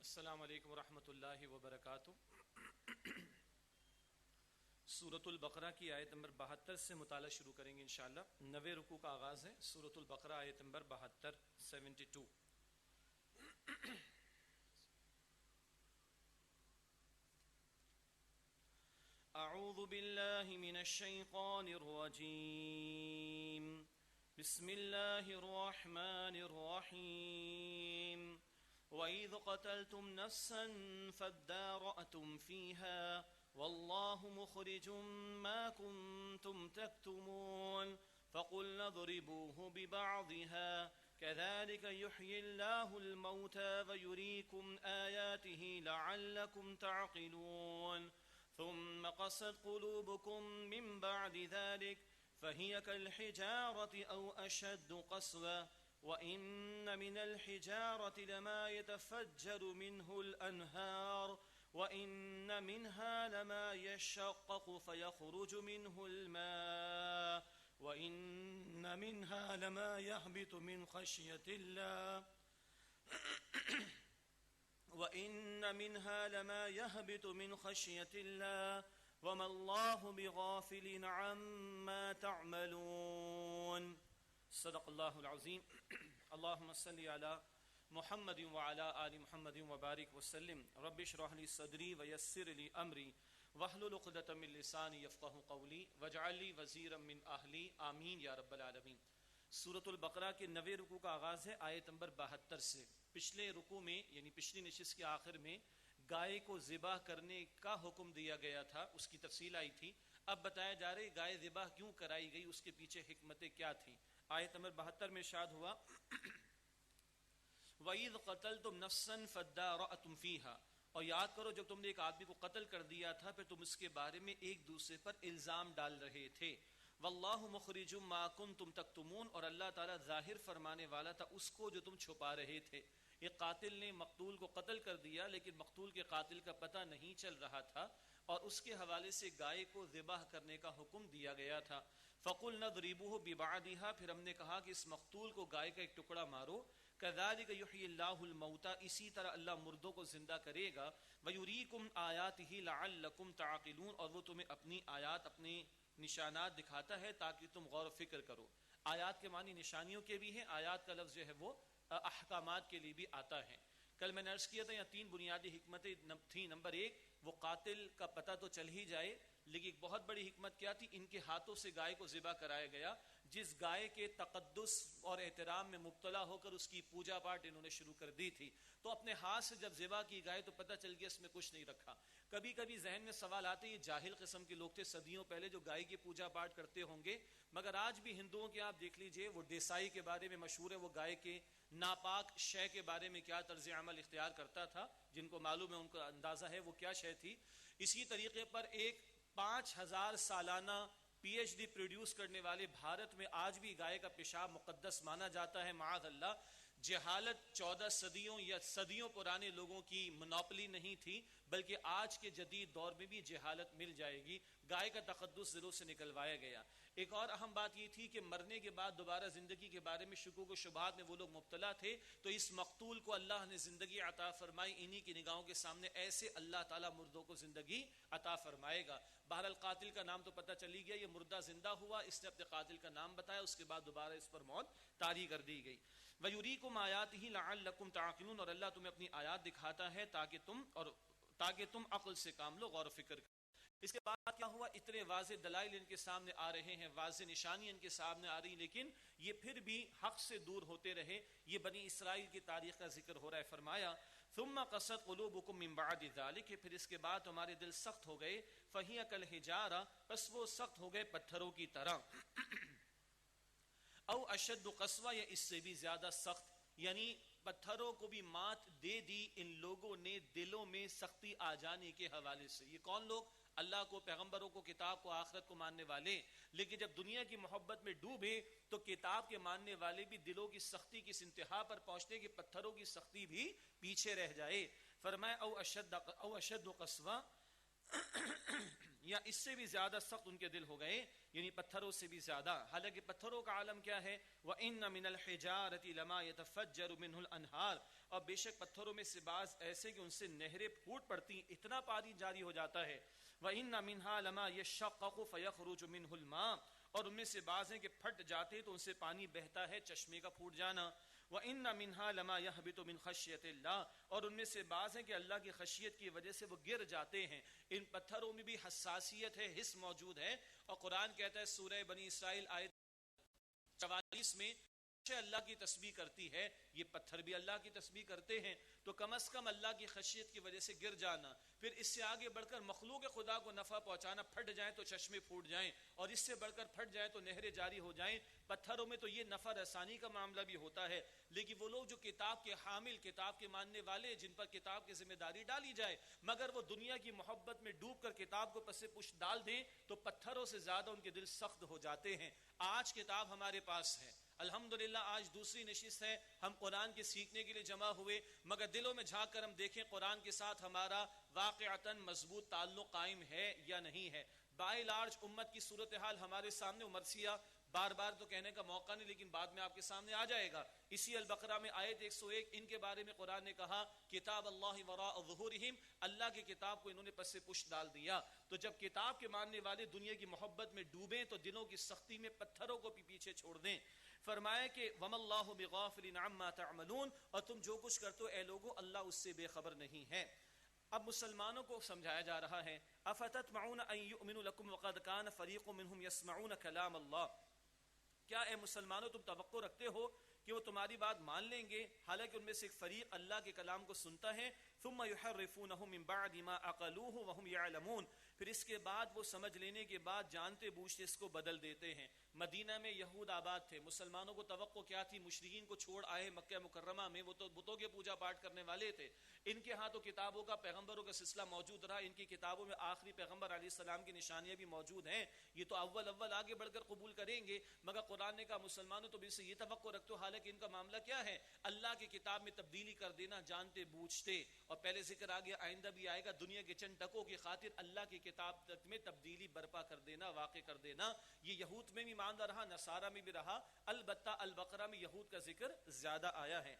السلام علیکم ورحمۃ اللہ وبرکاتہ۔ سورۃ البقرہ کی آیت نمبر 72 سے مطالعہ شروع کریں گے انشاءاللہ۔ 90 رکوع کا آغاز ہے۔ سورۃ البقرہ آیت نمبر 72 72۔ اعوذ باللہ من الشیطان الرجیم، بسم اللہ الرحمن الرحیم۔ وَإِذْ قَتَلْتُمْ نَفْسًا فَادَّارَأْتُمْ فِيهَا وَاللَّهُ مُخْرِجٌ مَا كُنْتُمْ تَكْتُمُونَ فَقُلْنَا اضْرِبُوهُ بِبَعْضِهَا كَذَلِكَ يُحْيِي اللَّهُ الْمَوْتَى وَيُرِيكُمْ آيَاتِهِ لَعَلَّكُمْ تَعْقِلُونَ ثُمَّ قَسَتْ قُلُوبُكُمْ مِنْ بَعْدِ ذَلِكَ فَهِيَ كَالْحِجَارَةِ أَوْ أَشَدُّ قَسْوَةً وَإِنَّ مِنَ الْحِجَارَةِ لَمَا يَتَفَجَّرُ مِنْهُ الْأَنْهَارُ وَإِنَّ مِنْهَا لَمَا يَشَّقَّقُ فَيَخْرُجُ مِنْهُ الْمَاءُ وَإِنَّ مِنْهَا لَمَا يَهْبِطُ مِنْ خَشْيَةِ اللَّهِ وَإِنَّ مِنْهَا لَمَا يَهْبِطُ مِنْ خَشْيَةِ اللَّهِ وَمَا اللَّهُ بِغَافِلٍ عَمَّا تَعْمَلُونَ۔ صدق اللہ العظیم۔ اللہم صلی علی محمد وعلی آل محمد وبارک وسلم۔ رب اشرح لی صدری ویسر لی امری واحلل عقدۃ من لسانی یفقہوا قولی واجعل لی وزیرا من اہلی آمین یا رب العالمین۔ سورۃ البقرہ کے 90 رکوع کا آغاز ہے آیت نمبر 72 سے۔ پچھلے رکوع میں یعنی پچھلی نشست کے آخر میں گائے کو ذبح کرنے کا حکم دیا گیا تھا، اس کی تفصیل آئی تھی۔ اب بتایا جا رہا ہے گائے ذبح کیوں کرائی گئی، اس کے پیچھے حکمتیں کیا تھیں۔ آیت نمبر 72 میں ارشاد ہوا وَإِذْ قَتَلْتُمْ نَفْسًا فَادَّارَأْتُمْ فِيهَا، اور یاد کرو جب تم نے ایک آدمی کو قتل کر دیا تھا پھر تم اس کے بارے میں ایک دوسرے پر الزام ڈال رہے تھے۔ وَاللَّهُ مُخْرِجٌ مَا كُنْتُمْ تَكْتُمُونَ، اور اللہ تعالیٰ ظاہر فرمانے والا تھا اس کو جو تم چھپا رہے تھے۔ ایک قاتل نے مقتول کو قتل کر دیا لیکن مقتول کے قاتل کا پتہ نہیں چل رہا تھا اور اس کے حوالے سے گائے کو ذبح کرنے کا حکم دیا گیا تھا۔ فَقُلْنَا اضْرِبُوهُ بِبَعْضِهَا، پھر ہم نے کہا کہ اس مقتول کو گائے کا ایک ٹکڑا مارو۔ كَذَلِكَ يُحْيِي اللَّهُ الْمَوْتَى، اسی طرح اللہ مردوں کو زندہ کرے گا۔ وَيُرِيكُمْ آيَاتِهِ لَعَلَّكُمْ تَعْقِلُونَ، اور وہ تمہیں اپنی آیات اپنی نشانات دکھاتا ہے تاکہ تم غور و فکر کرو۔ آیات کے معنی نشانیوں کے بھی ہیں، آیات کا لفظ جو ہے وہ احکامات کے لیے بھی آتا ہے۔ کل میں نے عرض کیا تھا یہاں 3 بنیادی حکمتیں تھیں۔ نمبر 1، وہ قاتل کا پتہ تو چل ہی جائے، لیکن ایک بہت بڑی حکمت کیا تھی، ان کے ہاتھوں سے گائے کو ذبح کرایا گیا۔ جس گائے کے تقدس اور احترام میں مبتلا ہو کر اس کی پوجا پاٹ انہوں نے شروع کر دی تھی، تو اپنے ہاتھ سے جب ذبح کی گائے تو پتہ چل گیا اس میں کچھ نہیں رکھا۔ کبھی کبھی ذہن میں سوال آتے ہیں یہ جاہل قسم کے لوگ تھے صدیوں پہلے جو گائے کی پوجا پاٹ کرتے ہوں گے، مگر آج بھی ہندوؤں کے آپ دیکھ لیجئے، وہ دیسائی کے بارے میں مشہور ہے، وہ گائے کے ناپاک شے کے بارے میں کیا طرز عمل اختیار کرتا تھا، جن کو معلوم ہے ان کو اندازہ ہے وہ کیا شے تھی۔ اسی طریقے پر ایک 5000 سالانہ پی ایچ ڈی پروڈیوس کرنے والے بھارت میں آج بھی گائے کا پیشاب مقدس مانا جاتا ہے، معاذ اللہ۔ جہالت 14 صدیوں یا صدیوں پرانے لوگوں کی منوپلی نہیں تھی، بلکہ آج کے جدید دور میں بھی جہالت مل جائے گی۔ گائے کا تقدس دلوں سے نکلوایا گیا۔ ایک اور اہم بات یہ تھی کہ مرنے کے بعد دوبارہ زندگی کے بارے میں شکوک و شبہات میں وہ لوگ مبتلا تھے، تو اس مقتول کو اللہ نے زندگی عطا فرمائی، انہی کی نگاہوں کے سامنے ایسے اللہ تعالیٰ مردوں کو زندگی عطا فرمائے گا۔ بہرحال قاتل کا نام تو پتہ چلی گیا، یہ مردہ زندہ ہوا، اس نے اپنے قاتل کا نام بتایا، اس کے بعد دوبارہ اس پر موت طاری کر دی گئی۔ وَيُرِيكُمْ آيَاتِهِ لَعَلَّكُمْ تَعْقِلُونَ، اور اللہ تمہیں اپنی آیات دکھاتا ہے تاکہ تم عقل سے کام لو، غور و فکر کرو۔ اس کے بعد کیا ہوا، اتنے واضح دلائل ان کے سامنے آ رہے ہیں، واضح نشانی ان کے سامنے آ رہی، لیکن یہ پھر بھی حق سے دور ہوتے رہے۔ یہ بنی اسرائیل کی تاریخ کا ذکر ہو رہا ہے۔ فرمایا ثُمَّ قَسَتْ قُلُوبُكُم مِّن بَعْدِ ذَلِكَ، پھر اس کے بعد ہمارے دل سخت ہو گئے، فَهِيَ كَالْحِجَارَةِ، بس وہ سخت ہو گئے پتھروں کی طرح، او اشد قسوہ، یا اس سے بھی زیادہ سخت، یعنی پتھروں کو بھی مات دے دی ان لوگوں نے دلوں میں سختی آ جانے کے حوالے سے۔ یہ کون لوگ؟ اللہ کو، پیغمبروں کو، کتاب کو، آخرت کو ماننے والے، لیکن جب دنیا کی محبت میں ڈوبے تو کتاب کے ماننے والے بھی دلوں کی سختی کی اس انتہا پر پہنچنے کہ پتھروں کی سختی بھی پیچھے رہ جائے۔ فرمایا او اشد قسوہ یا اس سے بھی زیادہ سخت ان کے دل ہو گئے، یعنی پتھروں سے بھی زیادہ. حالانکہ پتھروں کا عالم کیا ہے؟ وَإِنَّ مِنَ الْحِجَارَةِ لَمَا يَتَفَجَّرُ مِنْهُ الْأَنْهَارُ، اور بے شک پتھروں میں سے بعض ایسے کہ ان سے نہریں پھوٹ پڑتی، اتنا پانی جاری ہو جاتا ہے. وَإِنَّ مِنْهَا لَمَا يَشَّقَّقُ فَيَخْرُجُ مِنْهُ الْمَاءُ، اور ان میں سے بعض ہیں کہ پھٹ جاتے تو ان سے پانی بہتا ہے، چشمے کا پھوٹ جانا. وَإِنَّ مِنْهَا لَمَا يَهْبِطُ مِنْ خَشْيَةِ اللَّهِ، اور ان میں سے بعض ہیں کہ اللہ کی خشیت کی وجہ سے وہ گر جاتے ہیں. ان پتھروں میں بھی حساسیت ہے، حس موجود ہے. اور قرآن کہتا ہے سورہ بنی اسرائیل آیت 44 میں اللہ کی تسبیح کرتی ہے، یہ پتھر بھی اللہ کی تسبیح کرتے ہیں. تو کم از کم اللہ کی خشیت کی وجہ سے گر جانا، پھر اس سے آگے بڑھ کر مخلوق خدا کو نفع پہنچانا، پھٹ جائیں تو چشمے پھوٹ جائیں، اور اس سے بڑھ کر پھٹ جائیں تو نہریں جاری ہو جائیں. پتھروں میں تو یہ نفع رسانی کا معاملہ بھی ہوتا ہے، لیکن وہ لوگ جو کتاب کے حامل، کتاب کے ماننے والے، جن پر کتاب کی ذمہ داری ڈالی جائے، مگر وہ دنیا کی محبت میں ڈوب کر کتاب کو پس پش ڈال دیں تو پتھروں سے زیادہ ان کے دل سخت ہو جاتے ہیں. آج کتاب ہمارے پاس ہے الحمدللہ، آج دوسری نشست ہے، ہم قرآن کے سیکھنے کے لیے جمع ہوئے، مگر دلوں میں جھانک کر ہم دیکھیں قرآن کے ساتھ ہمارا واقعتاً مضبوط تعلق قائم ہے یا نہیں ہے. بائی لارج امت کی صورتحال ہمارے سامنے، مرثیہ بار بار تو کہنے کا موقع نہیں، لیکن بعد میں آپ کے سامنے آ جائے گا. اسی البقرہ میں آیت 101 ان کے بارے میں قرآن نے کہا کتاب اللہ وراء ظہورہم، اللہ کی کتاب کو انہوں نے پس پش ڈال دیا. تو جب کتاب کے ماننے والے دنیا کی محبت میں ڈوبیں تو دلوں کی سختی میں پتھروں کو بھی پیچھے چھوڑ دیں. فرمایا کہ وَمَا اللَّهُ بِغَافِلٍ عَمَّا تَعْمَلُونَ، اور تم جو کچھ کرتے ہو اے لوگو اللہ اس سے بے خبر نہیں ہے. اب مسلمانوں کو سمجھایا جا رہا ہے اَفَتَطْمَعُونَ أَن يُؤْمِنُوا لَكُمْ وَقَدْ كَانَ فَرِيقٌ مِّنْهُمْ يَسْمَعُونَ كَلَامَ اللَّهِ، کیا اے مسلمانوں تم توقع رکھتے ہو کہ وہ تمہاری بات مان لیں گے، حالانکہ ان میں سے ایک فریق اللہ کے کلام کو سنتا ہے. ثم يحرفونه من بعد ما عقلوه وهم يعلمون، پھر اس کے بعد وہ سمجھ لینے کے بعد جانتے بوجھتے اس کو بدل دیتے ہیں. مدینہ میں یہود آباد تھے، مسلمانوں کو توقع کیا تھی؟ مشرکین کو چھوڑ آئے مکہ مکرمہ میں، وہ تو بتوں کے پوجا پاٹ کرنے والے تھے. ان کے ہاں تو کتابوں کا، پیغمبروں کا سلسلہ موجود رہا، ان کی کتابوں میں آخری پیغمبر علیہ السلام کی نشانیاں بھی موجود ہیں، یہ تو اول آگے بڑھ کر قبول کریں گے. مگر قرآن نے کہا مسلمانوں تو ان سے یہ توقع رکھتے ہو، حالانکہ ان کا معاملہ کیا ہے؟ اللہ کی کتاب میں تبدیلی کر دینا جانتے بوجھتے. اور پہلے ذکر آ گیا، آئندہ بھی آئے گا، دنیا کے چند ٹکوں کی خاطر اللہ کی کتاب میں تبدیلی برپا کر دینا، واقع کر دینا. یہ یہود میں بھی معاملہ رہا، نصارہ میں بھی رہا، البتہ البقرہ میں یہود کا ذکر زیادہ آیا ہے.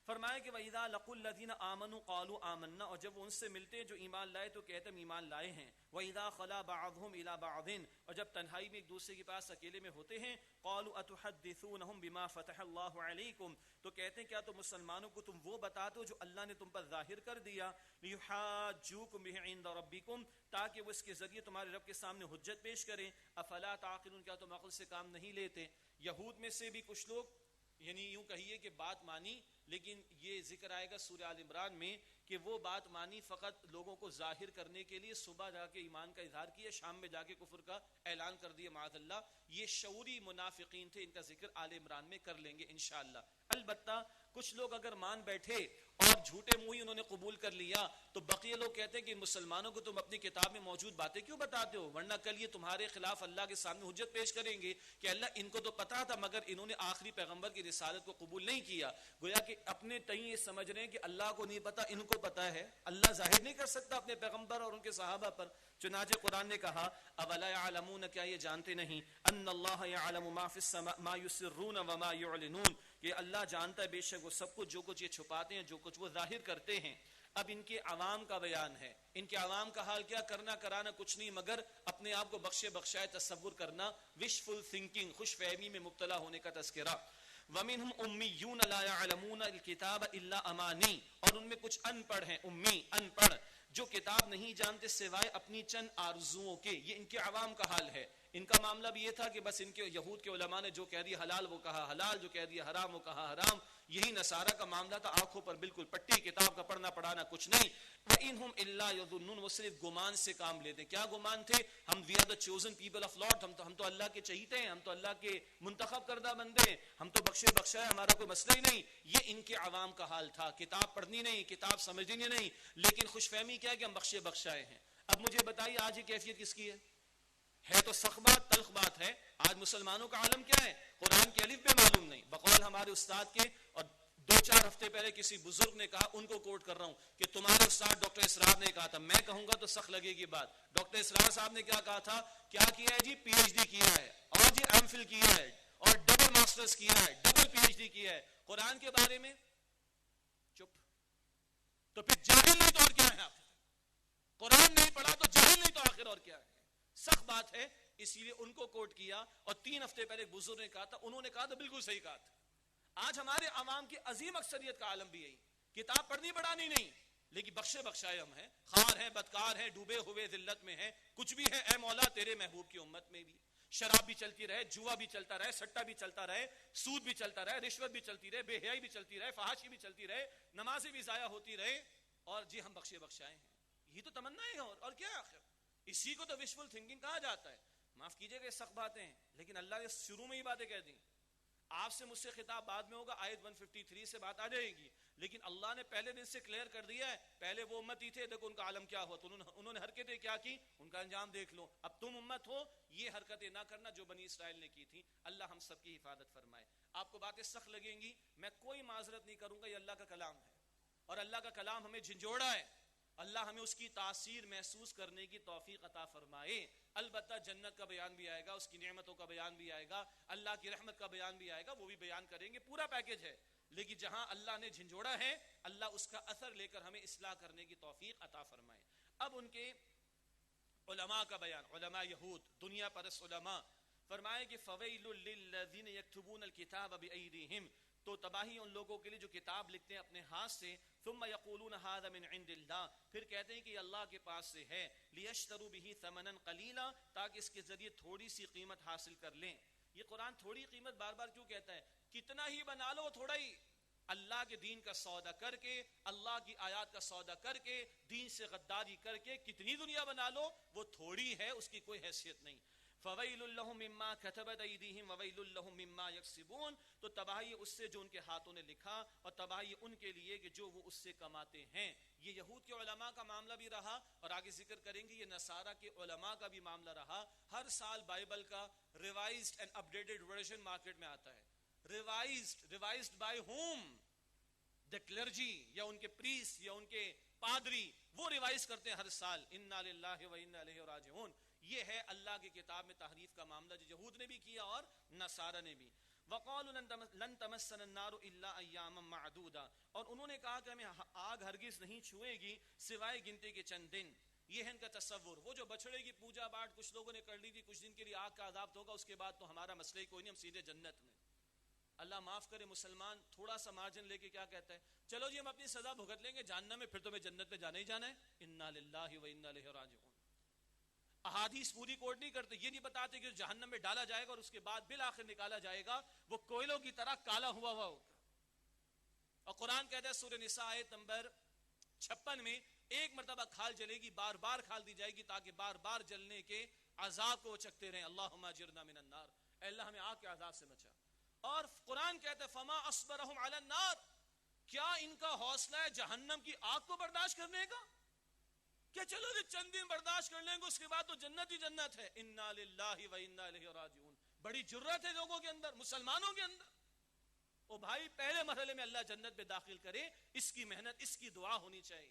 فرمایا کہ وَإِذَا لَقُوا الَّذِينَ آمَنُوا قَالُوا آمَنَّا، اور جب وہ ان سے ملتے ہیں جو ایمان لائے تو کہتے ہیں ہم ایمان لائے ہیں. وَإِذَا خَلَا بَعْضُهُمْ إِلَى بَعْضٍ، اور جب تنہائی میں ایک دوسرے کے پاس اکیلے میں ہوتے ہیں، قَالُوا أَتُحَدِّثُونَهُمْ بِمَا فَتَحَ اللَّهُ عَلَيْكُمْ، تو کہتے ہیں کیا تو مسلمانوں کو تم وہ بتاتے ہو جو اللہ نے تم پر ظاہر کر دیا، لِيُحَاجُّوكُمْ بِهِ عِندَ رَبِّكُمْ، تاکہ وہ اس کے ذریعے تمہارے رب کے سامنے حجت پیش کریں. أَفَلَا تَعْقِلُونَ، کیا تم عقل سے کام نہیں لیتے؟ یہود میں سے بھی کچھ لوگ، یعنی یوں کہیے کہ بات مانی، لیکن یہ ذکر آئے گا سورہ آل عمران میں کہ وہ بات مانی فقط لوگوں کو ظاہر کرنے کے لیے، صبح جا کے ایمان کا اظہار کیا، شام میں جا کے کفر کا اعلان کر دیا معاذ اللہ. یہ شعوری منافقین تھے، ان کا ذکر آل عمران میں کر لیں گے انشاءاللہ. البتہ کچھ لوگ اگر مان بیٹھے اور جھوٹے منہ انہوں نے قبول کر لیا تو بقیہ لوگ کہتے ہیں کہ مسلمانوں کو تم اپنی کتاب میں موجود باتیں کیوں بتاتے ہو، ورنہ کل یہ تمہارے خلاف اللہ کے سامنے حجت پیش کریں گے کہ اللہ ان کو تو پتا تھا مگر انہوں نے آخری پیغمبر کی رسالت کو قبول نہیں کیا. گویا کہ اپنے تئیں یہ سمجھ رہے ہیں کہ اللہ کو نہیں پتا، ان کو پتا ہے. اللہ ظاہر نہیں کر سکتا اپنے پیغمبر اور ان کے صحابہ پر. چنانچہ قرآن نے کہا اولا یعلمون، کیا یہ جانتے نہیں، ان اللہ یعلم ما فی السماء ما یسرون وما یعلنون، کہ اللہ جانتا ہے بے شک وہ سب کچھ جو کچھ یہ چھپاتے ہیں، جو کچھ وہ ظاہر کرتے ہیں. اب ان کے عوام کا بیان ہے. ان کے عوام کا حال کیا؟ کرنا کرانا کچھ نہیں مگر اپنے آپ کو بخشے بخشائے تصور کرنا، وشفل تھنکنگ، خوش فہمی میں مبتلا ہونے کا تذکرہ. وَمِنْهُمْ أُمِّيُّونَ لَا يَعْلَمُونَ الْكِتَابَ إِلَّا أَمَانِي، اور ان میں کچھ ان پڑھ ہیں، امی ان پڑھ، جو کتاب نہیں جانتے سوائے اپنی چند آرزوؤں کے. یہ ان کے عوام کا حال ہے. ان کا معاملہ بھی یہ تھا کہ بس ان کے یہود کے علماء نے جو کہہ دیا حلال وہ کہا حلال، جو کہہ دیا حرام وہ کہا حرام. یہی نصارہ کا معاملہ تھا، آنکھوں پر بالکل پٹی، کتاب کا پڑھنا پڑھانا کچھ نہیں. وَإِنْهُمْ إِلَّا يَظُنُّونَ، وہ صرف گمان سے کام لیتے. کیا گمان تھے؟ ہم we are the chosen people of Lord، ہم تو اللہ کے چہیتے ہیں، ہم تو اللہ کے منتخب کردہ بندے ہیں، ہم تو بخشے بخشا ہے، ہمارا کوئی مسئلہ ہی نہیں. یہ ان کے عوام کا حال تھا. کتاب پڑھنی نہیں، کتاب سمجھنی نہیں، لیکن خوش فہمی کیا ہے کہ ہم بخشے بخشائے ہیں. اب مجھے بتائیے آج یہ کیفیت کس کی ہے تو سخت بات، تلخ بات ہے. آج مسلمانوں کا عالم کیا ہے؟ قرآن کی الف بے معلوم نہیں، بقول ہمارے استاد کے. اور 2-4 ہفتے پہلے کسی بزرگ نے کہا, ان کو کوٹ کر رہا ہوں, کہ تمہارے استاد ڈاکٹر اسرار نے کہا تھا, میں کہوں گا تو سخت لگے گی بات. ڈاکٹر اسرار صاحب نے کیا کہا تھا, کیا کیا ہے جی, پی ایچ ڈی کیا ہے, اور جی ایم فل کیا ہے, اور ڈبل ماسٹرز کیا ہے, ڈبل پی ایچ ڈی کیا ہے. قرآن کے بارے میں چپ. تو پھر جاہل نہیں تو اور کیا ہے آپ؟ قرآن نہیں پڑھا تو جاہل نہیں تو آخر اور کیا ہے؟ سخت بات ہے. اسی لیے ان کو کوٹ کیا. اور 3 ہفتے پہلے ایک بزرگ نے کہا تھا, انہوں نے کہا تو بالکل صحیح کہا تھا. آج ہمارے عوام کی عظیم اکثریت کا عالم بھی یہی, کتاب پڑھنی پڑھانی نہیں, لیکن بخشے بخشائے ہم ہیں, خوار ہیں, بدکار ہیں, ڈوبے ہوئے ذلت میں ہیں, کچھ بھی ہے. اے مولا تیرے محبوب کی امت میں بھی شراب بھی چلتی رہے, جوا بھی چلتا رہے, سٹا بھی چلتا رہے, سود بھی چلتا رہے, رشوت بھی چلتی رہے, بے حیائی بھی چلتی رہے, فحاشی بھی چلتی رہے, نمازیں بھی ضائع ہوتی رہے, اور جی ہم بخشے بخشائے ہیں. یہ تو تمنا ہے, اور کیا ہے آخر؟ اسی کو تو وشفل تھنکنگ کہا جاتا ہے. معاف کیجئے گا سخت باتیں ہیں, لیکن اللہ نے شروع میں ہی باتیں کہہ دی. آپ سے مجھ سے خطاب بعد میں ہوگا, آیت 153 سے بات آ جائے گی, لیکن اللہ نے پہلے دن سے کلیئر کر دیا ہے. پہلے وہ امت ہی تھے, دیکھو ان کا عالم کیا ہوا, تو انہوں نے حرکتیں کیا کی, ان کا انجام دیکھ لو. اب تم امت ہو, یہ حرکتیں نہ کرنا جو بنی اسرائیل نے کی تھی. اللہ ہم سب کی حفاظت فرمائے. آپ کو باتیں سخت لگیں گی, میں کوئی معذرت نہیں کروں گا, یہ اللہ کا کلام ہے, اور اللہ کا کلام ہمیں جھنجھوڑا ہے. اللہ ہمیں اس کی تاثیر محسوس کرنے کی توفیق عطا فرمائے. البتہ جنت کا بیان بھی آئے گا, اس کی نعمتوں کا بیان بھی آئے گا, اللہ کی رحمت کا بیان بھی آئے گا, وہ بھی بیان کریں گے, پورا پیکج ہے. لیکن جہاں اللہ نے جھنجھوڑا ہے, اللہ اس کا اثر لے کر ہمیں اصلاح کرنے کی توفیق عطا فرمائے. اب ان کے علماء کا بیان, علماء یہود, دنیا پرست علماء, فرمائے کہ فویل للذین یکتبون الکتاب بایدیہم, تو تباہی ان لوگوں کے لیے جو کتاب لکھتے ہیں اپنے ہاتھ سے, ثم یقولون ھذا من عند اللہ, پھر کہتے ہیں کہ یہ اللہ کے پاس سے ہے, لیشتروا بہ ثمنا قلیلا, تاکہ اس کے ذریعے تھوڑی سی قیمت حاصل کر لیں. یہ قرآن تھوڑی قیمت بار بار کیوں کہتا ہے؟ کتنا ہی بنا لو تھوڑا ہی. اللہ کے دین کا سودا کر کے, اللہ کی آیات کا سودا کر کے, دین سے غداری کر کے کتنی دنیا بنا لو, وہ تھوڑی ہے, اس کی کوئی حیثیت نہیں. فویل لہم مما کتبت ایدیہم وویل لہم مما یکسبون, تو تباہی اس سے جو ان کے ہاتھوں نے لکھا, اور تباہی ان کے لیے کہ جو وہ اس سے کماتے ہیں. یہ یہود کے علماء کا معاملہ بھی رہا, اور آگے ذکر کریں گے یہ نصارہ کے علماء کا بھی معاملہ رہا. ہر سال بائبل کا revised and updated version market میں آتا ہے. Revised by whom? the clergy, یا ان کے پریس, یا ان کے پادری, وہ ریوائز کرتے ہیں ہر سال. انا للہ و انا الیہ راجعون. یہ ہے اللہ کی کتاب میں تحریف کا معاملہ, جو یہود نے بھی کیا اور نصارہ نے بھی. وقالوا لن تمسنا النار الا ایاما معدودا, اور انہوں نے کہا کہ ہمیں آگ ہرگز نہیں چھوئے گی سوائے گنتی کے چند دن. یہ ہے ان کا تصور. وہ جو بچڑے کی پوجا پاٹ کچھ لوگوں نے کر لی تھی, کچھ دن کے لیے آگ کا عذاب ہوگا, اس کے بعد تو ہمارا مسئلہ ہی کوئی نہیں, ہم سیدھے جنت میں. اللہ معاف کرے, مسلمان تھوڑا سا مارجن لے کے کیا کہتا ہے, چلو جی ہم اپنی سزا بھگت لیں گے جہنم میں, پھر تمہیں جنت میں جانا ہی جانا ہے. انا للہ و انا الیہ راجعون. احادیث پوری کوٹ نہیں کرتے, یہ نہیں بتاتے کہ جہنم میں ڈالا جائے گا اور اس کے بعد بالآخر نکالا جائے گا, وہ کوئلوں کی طرح کالا ہوا ہوگا. اور قرآن کہتا ہے سورہ نساء آیت نمبر 56 میں, ایک مرتبہ کھال جلے گی, بار بار کھال دی جائے گی, تاکہ بار بار جلنے کے عذاب کو چکتے رہیں. اللہم اجرنا من النار, اے اللہ ہمیں آگ کے عذاب سے بچا. اور قرآن کہتا ہے فما اصبرہم علی النار, کیا ان کا حوصلہ ہے جہنم کی آگ کو برداشت کرنے کا؟ کہ چلو جی چند دن برداشت کر لیں گے, اس کے بعد تو جنت ہی جنت ہے. انا للہ و انا الیہ راجعون. بڑی جرأت ہے لوگوں کے اندر, مسلمانوں کے اندر. او بھائی, پہلے مرحلے میں اللہ جنت میں داخل کرے, اس کی محنت, اس کی دعا ہونی چاہیے.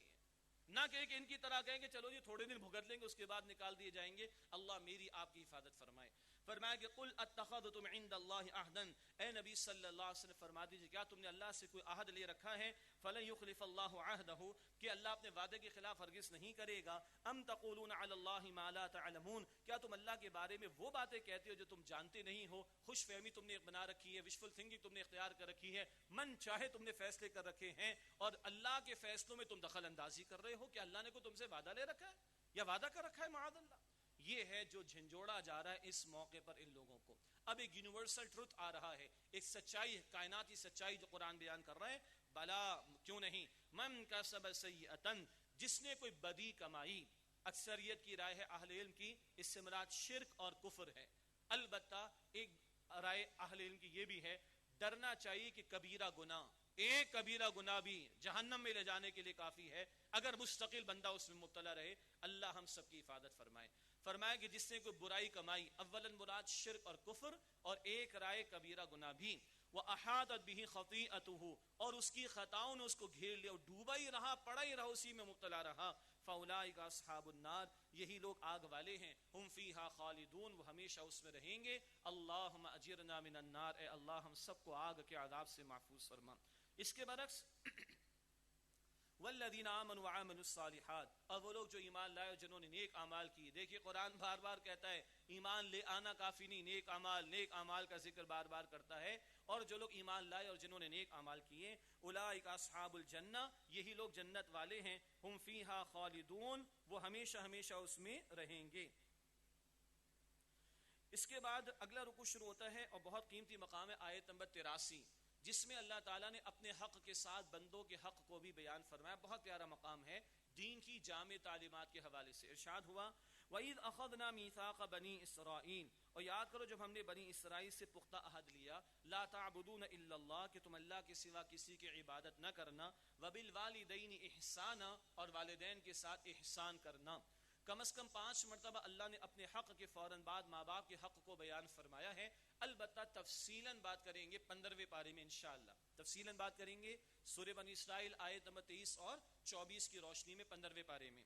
نہ کہ ان کی طرح کہیں کہ چلو جی تھوڑے دن بھگت لیں گے, اس کے بعد نکال دیے جائیں گے. اللہ میری آپ کی حفاظت فرمائے. فرمایا کہ قل اتخذتم عند اللہ عہدا, اے نبی صلی اللہ علیہ وسلم فرما دیجیے, کیا تم نے اللہ سے کوئی عہد لے رکھا ہے؟ فلن یخلف اللہ عہدہ, کہ اللہ اپنے وعدے کے خلاف ہرگز نہیں کرے گا. ام تقولون علی اللہ ما لا تعلمون, کیا تم اللہ کے بارے میں وہ باتیں کہتے ہو جو تم جانتے نہیں ہو؟ خوش فہمی تم نے بنا رکھی ہے, وشفل تھنکنگ تم نے اختیار کر رکھی ہے, من چاہے تم نے فیصلے کر رکھے ہیں, اور اللہ کے فیصلوں میں تم دخل اندازی کر رہے ہو. کہ اللہ نے کو تم سے وعدہ لے رکھا ہے یا وعدہ کر رکھا ہے؟ معاذ اللہ. یہ ہے جو جھنجھوڑا جا رہا ہے اس موقع پر ان لوگوں کو. اب ایک یونیورسل ٹروتھ آ رہا ہے, ایک سچائی, کائناتی سچائی جو قرآن بیان کر رہا ہے. بلا, کیوں نہیں, من کسب سیئۃ, جس نے کوئی بدی کمائی. اکثریت کی رائے ہے اہل علم کی, اس سے مراد شرک اور کفر ہے. البتہ ایک رائے اہل علم کی یہ بھی ہے, ڈرنا چاہیے کہ کبیرہ گناہ, ایک کبیرہ گناہ بھی جہنم میں لے جانے کے لیے کافی ہے, اگر مستقل بندہ اس میں مبتلا رہے. اللہ ہم سب کی حفاظت فرمائے. فرمایا کہ جس نے کوئی برائی کمائی, اولاً مراد شرک اور کفر, اور ایک رائے کبیرہ گناہ بھی. وَأَحَاطَتْ بِهِ خَطِيئَتُهُ، اور اس کی خطاؤں نے اس کو گھیر لیا، اور ڈوبا ہی رہا، پڑا ہی رہا، اسی میں مبتلا رہا. فَأُولَٰئِكَ أَصْحَابُ النَّارِ، یہی لوگ آگ والے ہیں. ہم فیہا خالدون، وہ ہمیشہ اس میں رہیں گے. اللہم اجرنا من النار، اے اللہ ہم سب کو آگ کے عذاب سے محفوظ فرما. اس کے برعکس والذین آمنوا وعملوا الصالحات، اور وہ لوگ جو ایمان لائے اور جنہوں نے نیک اعمال کیے. دیکھیے قرآن بار بار کہتا ہے ایمان لے آنا کافی نہیں، نیک اعمال کا ذکر بار بار کرتا ہے. اور جو لوگ ایمان لائے اور جنہوں نے نیک اعمال کیے، اولئک اصحاب الجنہ، یہی لوگ جنت والے ہیں. ہم فیہا خالدون، وہ ہمیشہ ہمیشہ اس میں رہیں گے. اس کے بعد اگلا رکوع شروع ہوتا ہے اور بہت قیمتی مقام ہے آیت نمبر 83، جس میں اللہ تعالیٰ نے اپنے حق کے ساتھ بندوں کے حق کو بھی بیان فرمایا. بہت پیارا مقام ہے دین کی جامع تعلیمات کے حوالے سے. ارشاد ہوا وَإِذْ أَخَذْنَا مِيثَاقَ بَنِي إِسْرَائِيلَ، اور یاد کرو جب ہم نے بنی اسرائیل سے پختہ عہد لیا، لا تعبدون الا اللہ، کہ تم اللہ کے سوا کسی کی عبادت نہ کرنا، وبالوالدین احسانا، اور والدین کے ساتھ احسان کرنا. کم از کم 5 مرتبہ اللہ نے اپنے حق کے فوراً بعد ماں باپ کے حق کو بیان فرمایا ہے. البتہ تفصیلاً بات کریں گے 15ویں پارے میں انشاءاللہ، تفصیلاً بات کریں گے سورہ بنی اسرائیل آیت نمبر 23 اور 24 کی روشنی میں 15ویں پارے میں.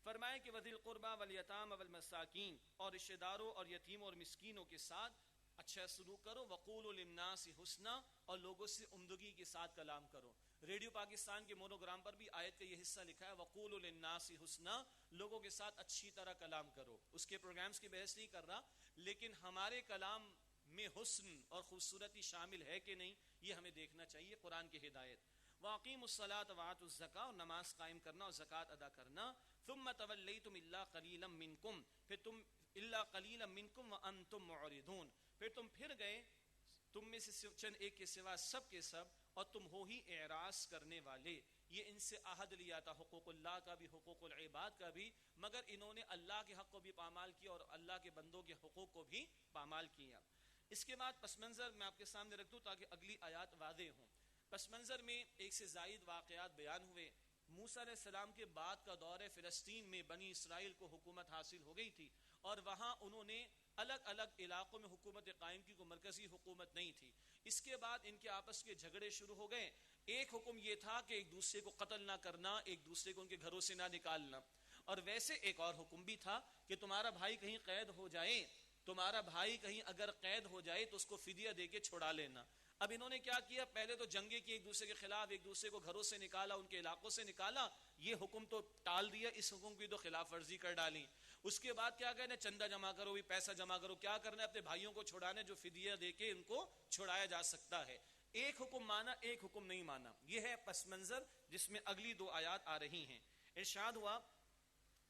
فرمائے کہ وذی القربى والیتام والمساکین، اور رشتہ داروں اور یتیموں اور مسکینوں کے ساتھ اچھا سلوک کرو. وقولوا للناس حسنا، اور لوگوں سے عمدگی کے ساتھ کلام کرو. ریڈیو پاکستان کے مونوگرام پر بھی آیت کا یہ حصہ لکھا ہے وقولوا للناس حسنا، لوگوں کے ساتھ اچھی طرح کلام کرو. اس کے پروگرامز کی بحث نہیں کر رہا، لیکن ہمارے کلام میں حسن اور خوبصورتی شامل ہے کہ نہیں، یہ ہمیں دیکھنا چاہیے. قرآن کی ہدایت. وَأَقِيمُوا الصَّلَاةَ وَآتُوا الزَّكَاةَ، اور نماز قائم کرنا اور زکوٰۃ ادا کرنا. ثُمَّ تَوَلَّيْتُمْ إِلَّا قَلِيلًا مِّنكُمْ، پھر تم إِلَّا قَلِيلًا مِّنكُمْ وَأَنْتُمْ مُعْرِضُونَ، پھر گئے تم میں سے چند ایک کے سوا سب کے سب، اور تم ہو ہی اعراض کرنے والے. یہ ان سے عہد لیا تھا، حقوق اللہ کا بھی حقوق العباد کا بھی، مگر انہوں نے اللہ کے حق کو بھی پامال کیا اور اللہ کے بندوں کے حقوق کو بھی پامال کیا. اس کے بعد پس منظر میں آپ کے سامنے رکھ دوں تاکہ اگلی آیات واضح ہوں. پس منظر میں ایک سے زائد واقعات بیان ہوئے. موسیٰ علیہ السلام کے بعد کا دور فلسطین میں بنی اسرائیل کو حکومت حاصل ہو گئی تھی، اور وہاں انہوں نے الگ الگ علاقوں میں حکومت قائم کی، کوئی مرکزی حکومت نہیں تھی. اس کے بعد ان کے آپس کے جھگڑے شروع ہو گئے. ایک حکم یہ تھا کہ ایک دوسرے کو قتل نہ کرنا، ایک دوسرے کو ان کے گھروں سے نہ نکالنا. اور ویسے ایک اور حکم بھی تھا کہ تمہارا بھائی کہیں قید ہو جائے، تمہارا بھائی کہیں اگر قید ہو جائے تو اس کو فدیہ دے کے چھڑا لینا. اب انہوں نے کیا کیا، پہلے تو جنگیں کی ایک دوسرے کے خلاف، ایک دوسرے کو گھروں سے نکالا، ان کے علاقوں سے نکالا. یہ حکم تو ٹال دیا، اس حکم کی تو خلاف ورزی کر ڈالی. اس کے بعد کیا کہنا، چندہ جمع کرو، بھی پیسہ جمع کرو. کیا کرنا ہے، اپنے بھائیوں کو چھڑانا، جو فدیہ دے کے ان کو چھڑایا جا سکتا ہے. ایک حکم مانا، ایک حکم نہیں مانا. یہ ہے پس منظر جس میں اگلی 2 آیات آ رہی ہیں. ارشاد ہوا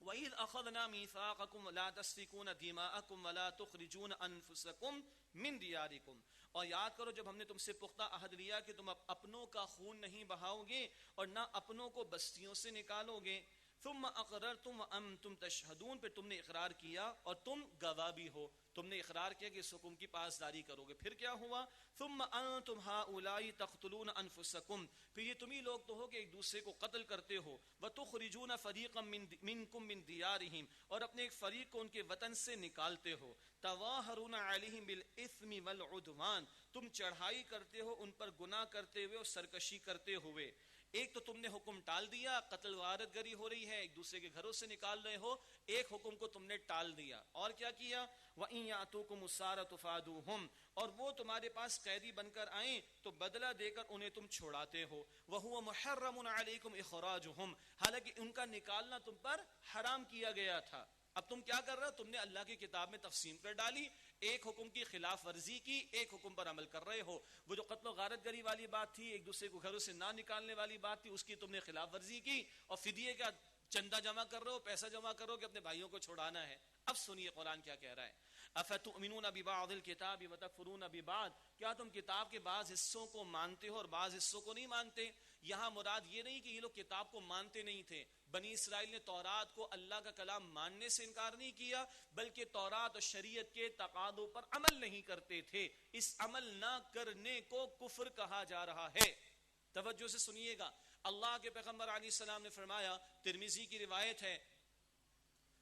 وَإِذْ أَخَذْنَا مِيثَاقَكُمْ لَا تَسْفِكُونَ دِمَاءَكُمْ وَلَا تُخْرِجُونَ أَنفُسَكُمْ مِنْ دِيَارِكُمْ، اور یاد کرو جب ہم نے تم سے پختہ عہد لیا کہ تم اپنوں کا خون نہیں بہاؤ گے اور نہ اپنوں کو بستیوں سے نکالو گے. ثم اقررتم وانتم تشہدون، پھر تم نے اقرار کیا اور تم گواہ بھی ہو. تم نے اقرار کیا کہ اس حکم کی پاسداری کرو گے. پھر کیا ہوا، ثم انتم هؤلاء تقتلون انفسکم، پھر یہ تم ہی لوگ تو ہو کہ ایک دوسرے کو قتل کرتے ہو. وتخرجون فریقا منکم من دیارہم، اور اپنے ایک فریق کو ان کے وطن سے نکالتے ہو. تواہرون علیہم بالاثم والعدوان، تم چڑھائی کرتے ہو ان پر گناہ کرتے ہوئے اور سرکشی کرتے ہوئے. ایک تو تم نے حکم ٹال دیا، قتل غارت گری ہو رہی ہے، ایک دوسرے کے گھروں سے نکال رہے ہو، ایک حکم کو تم نے ٹال دیا. اور کیا کیا، وَإِن يَأْتُوكُمُ السَّارَةُ فَادُوهُمْ، اور وہ تمہارے پاس قیدی بن کر آئیں تو بدلہ دے کر انہیں تم چھوڑاتے ہو. وَهُوَ مُحَرَّمٌ عَلَيْكُمْ إِخْرَاجُهُمْ، حالانکہ ان کا نکالنا تم پر حرام کیا گیا تھا. اب تم کیا کر رہے ہو، تم نے اللہ کی کتاب میں تقسیم کر ڈالی، ایک حکم کی خلاف ورزی کی، ایک حکم پر عمل کر رہے ہو. وہ جو قتل و غارت گری والی بات تھی، ایک دوسرے کو گھروں سے نہ نکالنے والی بات تھی، اس کی تم نے خلاف ورزی کی. اور فدیے کا چندہ جمع کر رہے ہو، پیسہ جمع کر رہے ہو کہ اپنے بھائیوں کو چھڑانا ہے. اب سنیے قرآن کیا کہہ رہا ہے. افتؤمنون ببعض الکتاب وتکفرون ببعض، کیا تم کتاب کے بعض حصوں کو مانتے ہو اور بعض حصوں کو نہیں مانتے. یہاں مراد یہ نہیں کہ یہ لوگ کتاب کو مانتے نہیں تھے. بنی اسرائیل نے تورات کو اللہ کا کلام ماننے سے انکار نہیں کیا، بلکہ تورات اور شریعت کے تقاضوں پر عمل نہیں کرتے تھے. اس عمل نہ کرنے کو کفر کہا جا رہا ہے. توجہ سے سنیے گا. اللہ کے پیغمبر علیہ السلام نے فرمایا، ترمذی کی روایت ہے،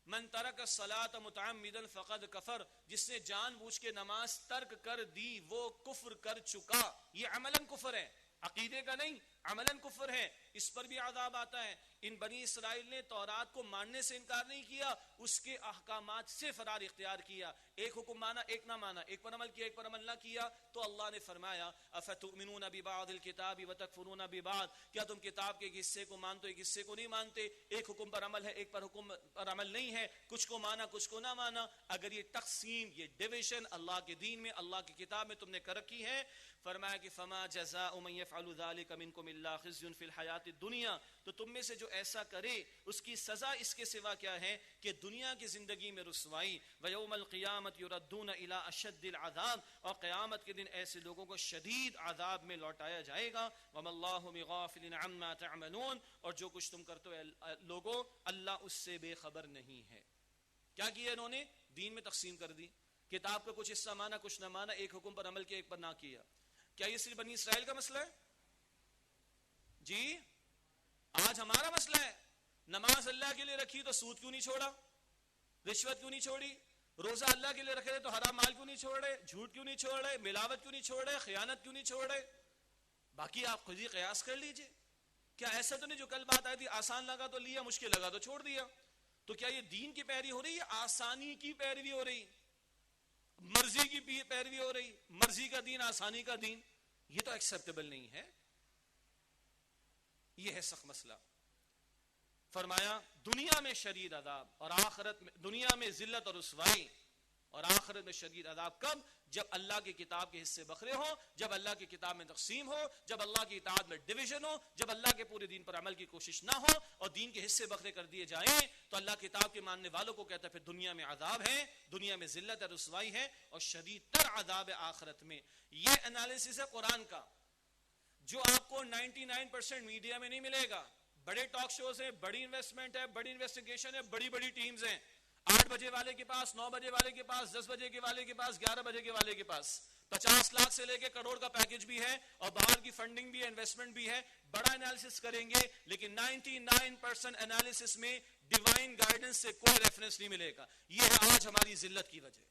من ترک الصلاۃ متعمدا فقد کفر، جس نے جان بوجھ کے نماز ترک کر دی وہ کفر کر چکا. یہ عملاً کفر ہے، عقیدے کا نہیں، عملاً کفر ہے، اس پر بھی عذاب آتا ہے۔ ان بنی اسرائیل نے تورات کو ماننے سے انکار نہیں کیا، اس کے احکامات سے فرار اختیار کیا، ایک حکم مانا ایک نہ مانا، ایک پر عمل کیا ایک پر عمل نہ کیا، تو اللہ نے فرمایا افتؤمنون ببعض الکتاب وتکفرون ببعض، کیا تم کتاب کے ایک حصے کو مانتے ایک حصے کو نہیں مانتے، ایک حکم پر عمل ہے ایک پر حکم پر عمل نہیں ہے، کچھ کو مانا کچھ کو نہ مانا۔ اگر یہ تقسیم، یہ ڈویژن اللہ کے دین میں، اللہ کی کتاب میں تم نے کر رکھی ہے، فرمایا کہ فما جزاء من يفعل ذلك منكم الا خزي في الحیات الدنیا، تو تم میں سے جو ایسا کرے اس کی سزا اس کے سوا کیا ہے کہ دنیا کی زندگی میں رسوائی، ویوم القیامت یردون الی اشد العذاب، اور قیامت کے دن ایسے لوگوں کو شدید عذاب میں لوٹایا جائے گا۔ وما اللہ بغافل عما تعملون، اور جو کچھ تم کرتے ہو لوگوں، اللہ اس سے بے خبر نہیں ہے۔ کیا کیا انہوں نے؟ دین میں تقسیم کر دی، کتاب کا کچھ حصہ مانا کچھ نہ مانا، ایک حکم پر عمل کیا ایک پر نہ کیا۔ کیا یہ صرف بنی اسرائیل کا مسئلہ ہے؟ جی آج ہمارا مسئلہ ہے۔ نماز اللہ کے لیے رکھی تو سود کیوں نہیں چھوڑا، رشوت کیوں نہیں چھوڑی، روزہ اللہ کے لیے رکھے تو حرام مال کیوں نہیں چھوڑ رہے، جھوٹ کیوں نہیں چھوڑ رہے، ملاوٹ کیوں نہیں چھوڑ رہے، خیانت کیوں نہیں چھوڑ رہے؟ باقی آپ خود ہی قیاس کر لیجئے۔ کیا ایسا تو نہیں جو کل بات آئی تھی آسان لگا تو لیا مشکل لگا تو چھوڑ دیا؟ تو کیا یہ دین کی پیروی ہو رہی ہے، آسانی کی پیروی ہو رہی، مرضی کی پیروی ہو رہی؟ مرضی کا دین، آسانی کا دین، یہ تو ایکسیپٹیبل نہیں ہے۔ یہ ہے سخت مسئلہ۔ فرمایا دنیا میں شدید عذاب اور آخرت میں، دنیا میں ذلت اور رسوائی اور آخرت میں شدید عذاب۔ کب؟ جب اللہ کی کتاب کے حصے بکھرے ہو، جب اللہ کی کتاب میں تقسیم ہو، جب اللہ کی اطاعت میں ڈویژن ہو، جب اللہ کے پورے دین پر عمل کی کوشش نہ ہو اور دین کے حصے بکھرے کر دیے جائیں، تو اللہ کتاب کے ماننے والوں کو کہتا ہے پھر دنیا میں عذاب ہے، دنیا میں ذلت اور رسوائی ہے، اور شدید تر عذاب ہے آخرت میں۔ یہ انالیسس ہے قرآن کا، جو آپ کو 99% میڈیا میں نہیں ملے گا۔ بڑے ٹاک شوز ہیں، بڑی انویسٹمنٹ ہے، بڑی انویسٹیگیشن ہے، بڑی بڑی ٹیمز ہیں، 8 بجے والے کے پاس، 9 بجے والے کے پاس، 10 بجے کے والے کے پاس، 11 بجے کے والے کے پاس، 50 لاکھ سے لے کے کروڑ کا پیکج بھی ہے، اور باہر کی فنڈنگ بھی ہے، انویسٹمنٹ بھی ہے، بڑا انالیسس کریں گے، لیکن 99% انالیسس میں ڈیوائن گائیڈنس سے کوئی ریفرنس نہیں ملے گا۔ یہ ہے آج ہماری ذلت کی وجہ،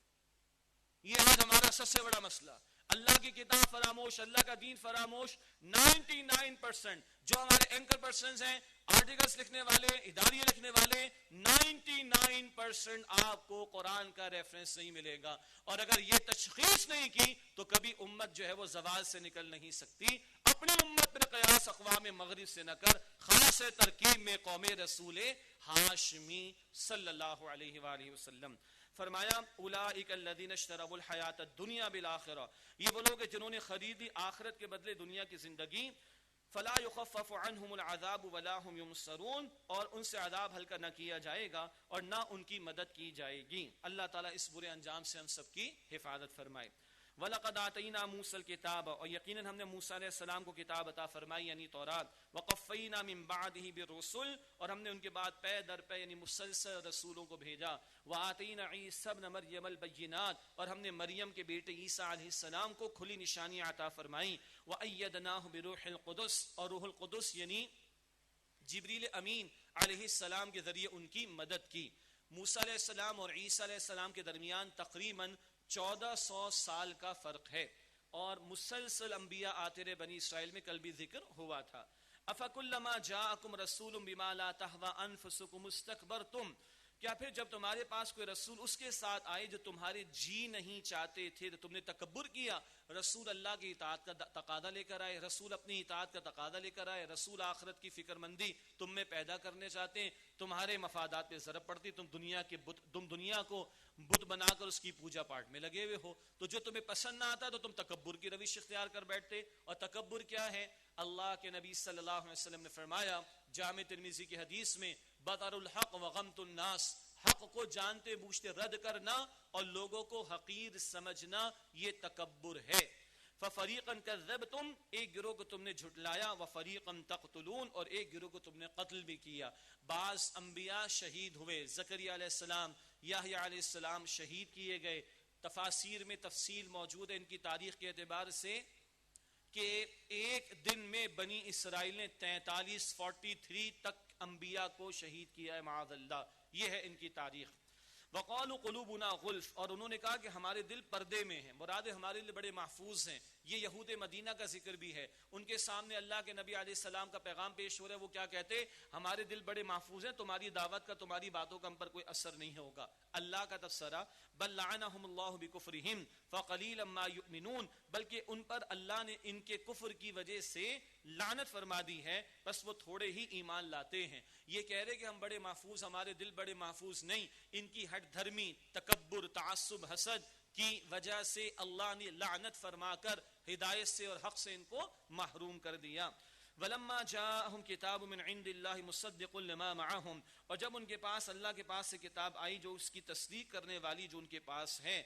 یہ آج ہمارا سب سے بڑا مسئلہ۔ اللہ کی کتاب فراموش، اللہ کا دین فراموش۔ 99% جو ہمارے اینکر پرسنز ہیں، آرٹیکلز لکھنے والے، اداریے لکھنے والے، 99% آپ کو قرآن کا ریفرنس نہیں ملے گا۔ اور اگر یہ تشخیص نہیں کی تو کبھی امت جو ہے وہ زوال سے نکل نہیں سکتی۔ اپنی امت پر قیاس اقوام مغرب سے نہ کر، خاص ترکیب میں قوم رسول ہاشمی صلی اللہ علیہ وآلہ وسلم۔ فرمایا اولئک الذین اشتروا الحیات الدنیا بالآخرہ، یہ وہ لوگ ہیں جنہوں نے خریدی آخرت کے بدلے دنیا کی زندگی۔ فلا یخفف عنہم العذاب ولا هم ینصرون، اور ان سے عذاب ہلکا نہ کیا جائے گا اور نہ ان کی مدد کی جائے گی۔ اللہ تعالیٰ اس برے انجام سے ہم سب کی حفاظت فرمائے۔ وَلَقَدْ آتَيْنَا مُوسَى الْكِتَابَ، اور یقیناً ہم نے موسیٰ علیہ السلام کو کتاب عطا فرمائی یعنی تورات۔ وَقَفَّيْنَا مِن بَعْدِهِ بِالرُّسُلِ، اور ہم نے ان کے بعد پے در پے یعنی مسلسل رسولوں کو بھیجا۔ وَآتَيْنَا عِيسَى ابْنَ مَرْيَمَ الْبَيِّنَاتِ، اور ہم نے مریم کے بیٹے عیسیٰ علیہ السلام کو کھلی نشانیاں عطا فرمائیں۔ وَأَيَّدْنَاهُ بِرُوحِ الْقُدُسِ، اور روح القدس یعنی جبریل امین علیہ السلام کے ذریعے ان کی مدد کی۔ موسیٰ علیہ السلام اور عیسیٰ علیہ السلام کے درمیان تقریباً 1400 سال کا فرق ہے، اور مسلسل انبیاء آتے رہے بنی اسرائیل میں، کل بھی ذکر ہوا تھا۔ أَفَكُلَّمَا جَاءَكُمْ رَسُولٌ بِمَا لَا تَهْوَىٰ أَنفُسُكُمُ اسْتَكْبَرْتُمْ، کیا پھر جب تمہارے پاس کوئی رسول اس کے ساتھ آئے جو تمہارے جی نہیں چاہتے تھے تو تم نے تکبر کیا؟ رسول اللہ کی اطاعت کا تقاضا لے کر آئے، رسول اپنی اطاعت کا تقاضا لے کر آئے، رسول آخرت کی فکر مندی تم میں پیدا کرنے چاہتے ہیں، تمہارے مفادات پہ ضرب پڑتی، تم دنیا کو بت بنا کر اس کی پوجا پاٹ میں لگے ہوئے ہو، تو جو تمہیں پسند نہ آتا تو تم تکبر کی روش اختیار کر بیٹھتے۔ اور تکبر کیا ہے؟ اللہ کے نبی صلی اللہ علیہ وسلم نے فرمایا جامع ترمذی کی حدیث میں، بطر الحق وغمت الناس، حق کو جانتے بوجھتے رد کرنا اور لوگوں کو حقیر سمجھنا، یہ تکبر ہے۔ فَفَرِيقًا كَذَّبْتُمْ، ایک گروہ کو تم نے جھٹلایا، وَفَرِيقًا تَقْتُلُونَ، اور ایک گروہ کو تم نے قتل بھی کیا۔ بعض انبیاء شہید ہوئے، زکریا علیہ السلام، یحییٰ علیہ السلام شہید کیے گئے۔ تفاسیر میں تفصیل موجود ہے ان کی تاریخ کے اعتبار سے کہ ایک دن میں بنی اسرائیل نے 43 تک انبیاء کو شہید کیا ہے، معاذ اللہ، یہ ہے ان کی تاریخ۔ وَقَالُوا قُلُوبُنَا غُلْفٌ، اور انہوں نے کہا کہ ہمارے دل پردے میں ہیں، مراد ہمارے لیے بڑے محفوظ ہیں، یہ یہود مدینہ کا ذکر بھی ہے. ان کے سامنے اللہ کے نبی علیہ السلام کا پیغام پیش ہو رہا ہے. وہ کیا کہتے؟ ہمارے دل بڑے محفوظ ہیں, تمہاری دعوت کا, تمہاری باتوں کا ہم پر کوئی اثر نہیں ہوگا. اللہ کا تبصرہ, بل لعنہم اللہ بکفرہم فقلیلا ما یؤمنون, بلکہ ان پر اللہ نے ان کے کفر کی وجہ سے لعنت فرما دی ہے, بس وہ تھوڑے ہی ایمان لاتے ہیں. یہ کہہ رہے کہ ہم بڑے محفوظ, ہمارے دل بڑے محفوظ نہیں. ان کی ہٹ دھرمی, تکبر, تعصب, حسد کی وجہ سے اللہ نے لعنت فرما کر ہدایت سے اور حق سے ان کو محروم کر دیا. وَلَمَّا جَاءَهُمْ كِتَابٌ مِّنْ عِنْدِ اللَّهِ مُصَدِّقٌ لِمَا مَعَهُمْ, اور جب ان کے پاس اللہ کے پاس سے کتاب آئی جو اس کی تصدیق کرنے والی جو ان کے پاس ہے,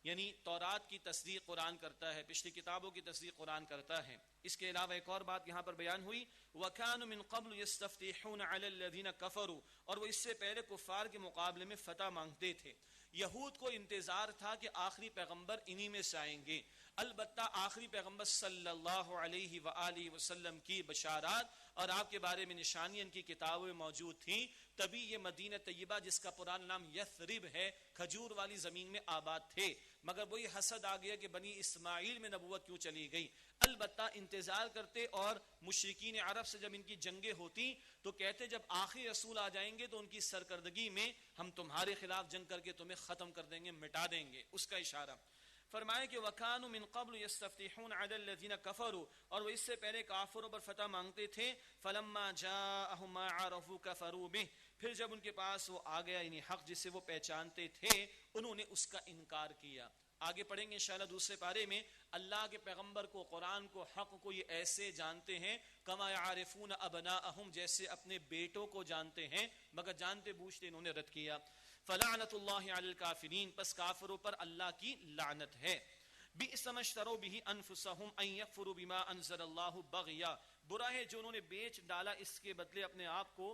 یعنی تورات کی تصدیق قرآن کرتا ہے, پچھلی کتابوں کی تصدیق قرآن کرتا ہے. اس کے علاوہ ایک اور بات یہاں پر بیان ہوئی, وَكَانُوا مِن قَبْلُ يَسْتَفْتِحُونَ عَلَى الَّذِينَ كَفَرُوا, اور وہ اس سے پہلے کفار کے مقابلے میں فتح مانگتے تھے. یہود کو انتظار تھا کہ آخری پیغمبر انہی میں سے آئیں گے. البتہ آخری پیغمبر صلی اللہ علیہ وآلہ وسلم کی بشارات اور آپ کے بارے میں نشانیاں ان کی کتابوں میں موجود تھیں, تبھی یہ مدینہ طیبہ جس کا پرانا نام یثرب ہے, کھجور والی زمین میں آباد تھے. مگر وہی حسد آ گیا کہ بنی اسماعیل میں نبوت کیوں چلی گئی. البتہ انتظار کرتے, اور مشرکین عرب سے جب ان کی جنگیں ہوتی تو کہتے جب آخری رسول آ جائیں گے تو ان کی سرکردگی میں ہم تمہارے خلاف جنگ کر کے تمہیں ختم کر دیں گے, مٹا دیں گے. اس کا اشارہ فرمایا کہ وَكَانُوا مِن قَبْلُ يَسْتَفْتِحُونَ عَلَى الَّذِينَ كَفَرُوا, اور وہ اس سے پہلے کافروں پر فتح مانگتے تھے. فَلَمَّا جَاءَهُم مَّا عَرَفُوا كَفَرُوا بِهِ, پھر جب ان کے پاس وہ آ گیا, یعنی حق جسے وہ پہچانتے تھے, انہوں نے اس کا انکار کیا. آگے پڑھیں گے انشاءاللہ دوسرے پارے میں. اللہ کے پیغمبر کو, قرآن کو, حق کو یہ ایسے جانتے ہیں کما یعرفون ابناءہم, جیسے اپنے بیٹوں کو جانتے ہیں, مگر جانتے بوجھتے انہوں نے رد کیا. فلعنت اللہ علی الکافرین, پس کافروں پر اللہ کی لعنت ہے. بئس ما اشتروا به انفسهم ان یکفروا بما انزل اللہ بغیا, برا ہے جو انہوں نے بیچ ڈالا اس کے بدلے اپنے آپ کو,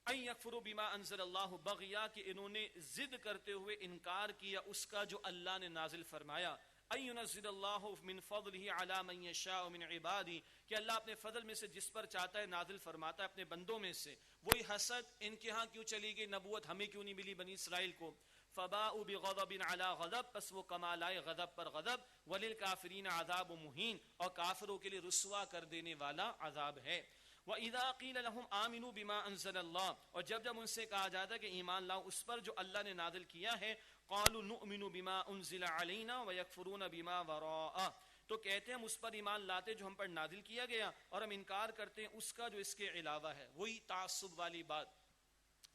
ان یکفروا بما انزل اللہ بغیا, کہ انہوں نے ضد کرتے ہوئے انکار کیا اس کا جو اللہ نے نازل فرمایا. ان ينزل اللہ من فضلہ علی من یشاء من عبادی, کہ اللہ اپنے فضل میں سے جس پر چاہتا ہے نازل فرماتا ہے اپنے بندوں میں سے. وہی حسد, ان کے ہاں کیوں چلی گئی نبوت, ہمیں کیوں نہیں ملی بنی اسرائیل کو. فباؤوا بغضب علی غضب, پس وہ کمال آئے غضب پر غضب. وللکافرین عذاب مہین, اور کافروں کے لیے رسوا کر دینے والا عذاب ہے. وَإِذَا قِيلَ لَهُمْ آمِنُوا بِمَا أَنزَلَ اللَّهُ, اور جب ان سے کہا جاتا ہے کہ ایمان لاؤ اس پر جو اللہ نے نازل کیا ہے, قَالُوا نُؤْمِنُ بِمَا أُنزِلَ عَلَيْنَا وَيَكْفُرُونَ بِمَا وَرَاءَهُ, تو کہتے ہیں ہم اس پر ایمان لاتے جو ہم پر نازل کیا گیا, اور ہم انکار کرتے ہیں اس کا جو اس کے علاوہ ہے. وہی تعصب والی بات.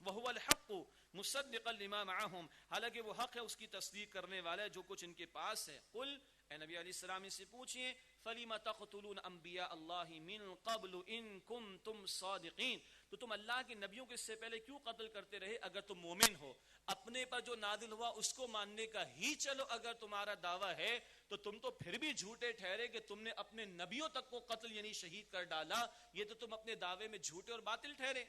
وَهُوَ الْحَقُّ مُصَدِّقًا لِمَا مَعَهُمْ, حالانکہ وہ حق ہے اس کی تصدیق کرنے والا ہے جو کچھ ان کے پاس ہے. قل, اے نبی علیہ السلام سے پوچھئے, فَلِمَ تَقْتُلُونَ أَنْبِيَاءَ اللَّهِ مِن قَبْلُ إِن كُنتُمْ صَادِقِينَ, تو تم اللہ کے نبیوں کے اس سے پہلے کیوں قتل کرتے رہے اگر تم مومن ہو. اپنے پر جو نازل ہوا اس کو ماننے کا ہی چلو اگر تمہارا دعویٰ ہے, تو تم تو پھر بھی جھوٹے ٹھہرے کہ تم نے اپنے نبیوں تک کو قتل یعنی شہید کر ڈالا. یہ تو تم اپنے دعوے میں جھوٹے اور باطل ٹھہرے.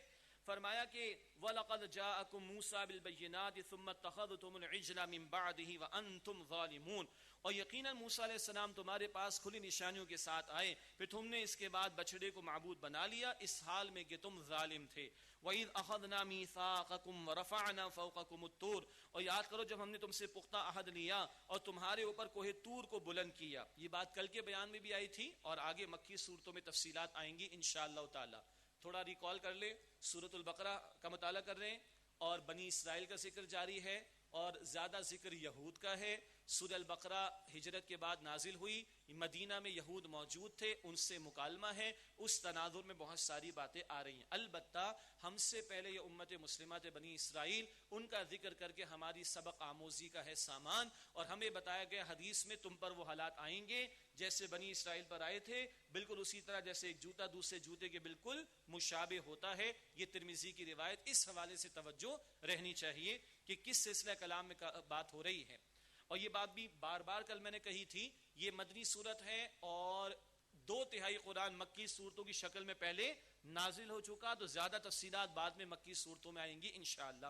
فرمایا کہ وَلَقَدْ جَاءَكُم مُوسَىٰ بِالْبَيِّنَاتِ ثُمَّ اتَّخَذْتُمُ الْعِجْلَ مِن بَعْدِهِ وَأَنْتُمْ ظَالِمُونَ, اور یقیناً موسیٰ علیہ السلام تمہارے پاس کھلی نشانیوں کے ساتھ آئے, پھر تم نے اس کے بعد بچڑے کو معبود بنا لیا اس حال میں کہ تم ظالم تھے. وَإِذْ أَخَذْنَا مِيثَاقَكُمْ وَرَفَعْنَا فَوْقَكُمُ الطُّورَ, اور یاد کرو جب ہم نے تم سے پختہ عہد لیا اور تمہارے اوپر کوہ طور کو بلند کیا. یہ بات کل کے بیان میں بھی آئی تھی, اور آگے مکی صورتوں میں تفصیلات آئیں گی انشاءاللہ تعالی. تھوڑا ریکال کر لیں, سورۃ البقرہ کا مطالعہ کر رہے ہیں, اور بنی اسرائیل کا ذکر جاری ہے, اور زیادہ ذکر یہود کا ہے. سورہ البقرہ ہجرت کے بعد نازل ہوئی, مدینہ میں یہود موجود تھے, ان سے مکالمہ ہے, اس تناظر میں بہت ساری باتیں آ رہی ہیں. البتہ ہم سے پہلے یہ امت مسلمہ تھے بنی اسرائیل, ان کا ذکر کر کے ہماری سبق آموزی کا ہے سامان, اور ہمیں بتایا گیا حدیث میں تم پر وہ حالات آئیں گے جیسے بنی اسرائیل پر آئے تھے, بالکل اسی طرح جیسے ایک جوتا دوسرے جوتے کے بالکل مشابہ ہوتا ہے. یہ ترمذی کی روایت, اس حوالے سے توجہ رہنی چاہیے کہ کس سلسلہ کلام میں بات ہو رہی ہے. اور یہ بات بھی بار بار کل میں نے کہی تھی, یہ مدنی صورت ہے اور 2/3 قرآن مکی صورتوں کی شکل میں پہلے نازل ہو چکا, تو زیادہ تفصیلات بعد میں مکی صورتوں میں آئیں گی انشاءاللہ.